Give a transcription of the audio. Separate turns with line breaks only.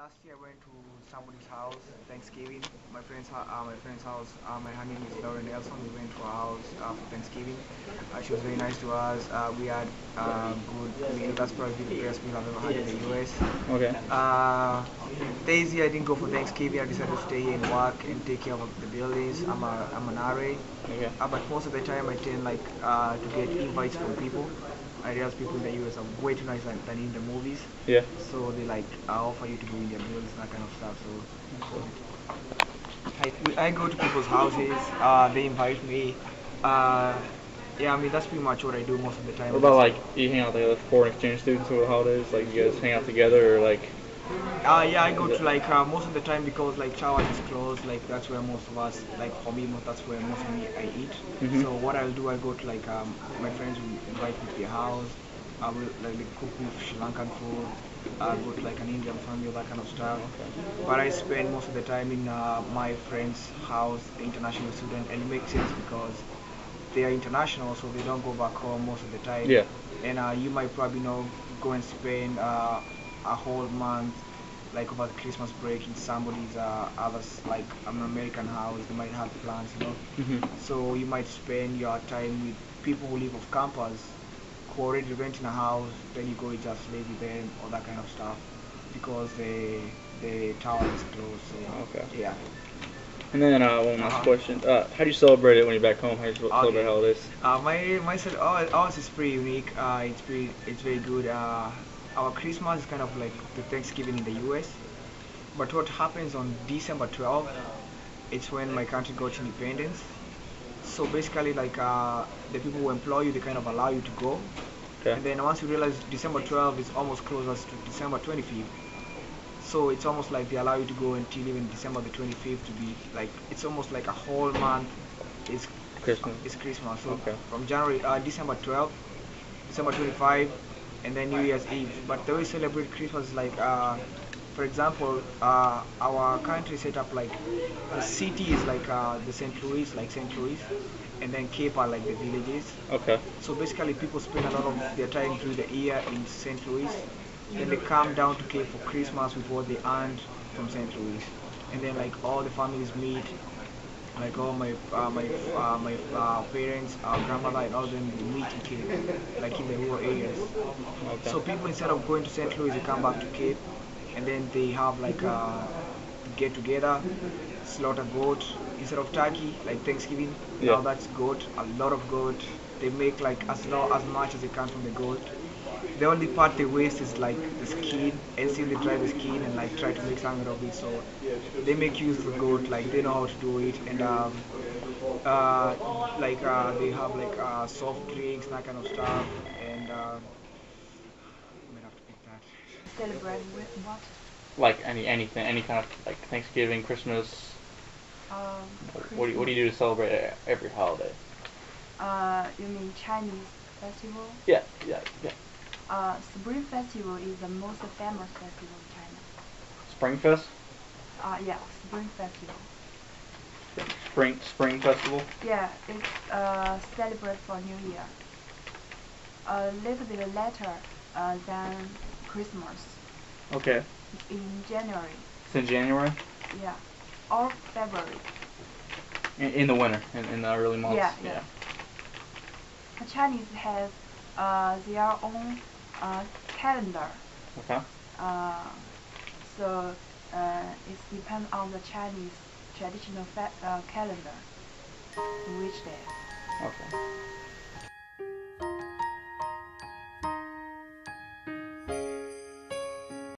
Last year I went to somebody's house, Thanksgiving. My friend's house. Her name is Lauren Nelson. We went to her house for Thanksgiving. She was very nice to us. We had good meal. That's probably the best meal I've ever had in the US.
Okay.
Daisy, I didn't go for Thanksgiving. I decided to stay here and work and take care of the buildings. I'm an RA.
Okay.
But most of the time I tend to get invites from people. I realize people in the US are way too nice than in the movies.
Yeah.
So they offer you to go in their meals, that kind of stuff. So I go to people's houses. They invite me. Yeah, I mean that's pretty much what I do most of the time.
What about like you hang out with foreign exchange students over the holidays? Like you guys hang out together or like?
Yeah, I go to most of the time because Chawan is closed. Like that's where most of us, for me, that's where most of me I eat. So what I'll do, I go to my friends will invite me to their house. I will they cook me Sri Lankan food. I go to an Indian family, that kind of stuff. But I spend most of the time in my friend's house, the international student, and it makes sense because they are international, so they don't go back home most of the time.
Yeah.
And you might probably go and spend a whole month, over the Christmas break in somebody's others an American house. They might have plans. So you might spend your time with people who live off campus, who already renting a house. Then you go and just live with them, all that kind of stuff, because the tower is closed. So
Okay.
yeah.
And then one last question. How do you celebrate it when you're back home? How do you celebrate holidays?
Ours is pretty unique. It's very good. Our Christmas is kind of like the Thanksgiving in the US. But what happens on December 12th, it's when my country got independence. So basically, the people who employ you, they kind of allow you to go.
Okay.
And then once you realize December 12th is almost closer to December 25th. So it's almost like they allow you to go until even December the 25th to be it's almost like a whole month is
Christmas.
It's Christmas. So
Okay.
from December 12th, December 25th, and then New Year's Eve. But the way we celebrate Christmas is for example, our country set up the city is the St. Louis, St. Louis, and then Cape are the villages.
Okay.
So basically, people spend a lot of their time through the year in St. Louis. Then they come down to Cape for Christmas with what they earned from St. Louis, and then all the families meet. All my parents, grandmother, and all of them they meet in Cape, in the rural areas.
Okay.
So people, instead of going to St. Louis, they come back to Cape, and then they have get together, slaughter goat instead of turkey, Thanksgiving.
Yeah.
Now that's goat, a lot of goat. They make as much as they can from the goat. The only part they waste is the skin, and still they dry the skin and try to make something of it. So they make use of the goat, they know how to do it, and they have soft drinks, that kind of stuff, and I might have to pick that.
Celebrate with what?
Like anything, any kind of Thanksgiving, Christmas. What do you do to celebrate every holiday?
You mean Chinese festival?
Yeah.
Spring Festival is the most famous festival in China.
Spring Fest.
Yeah, Spring Festival.
Spring Festival.
Yeah, it's celebrate for New Year. A little bit later than Christmas.
Okay.
In January.
It's in January.
Yeah, or February.
In the winter, in the early months.
Yeah. The Chinese has their own calendar.
Okay.
So it depends on the Chinese traditional calendar, which day.
Okay.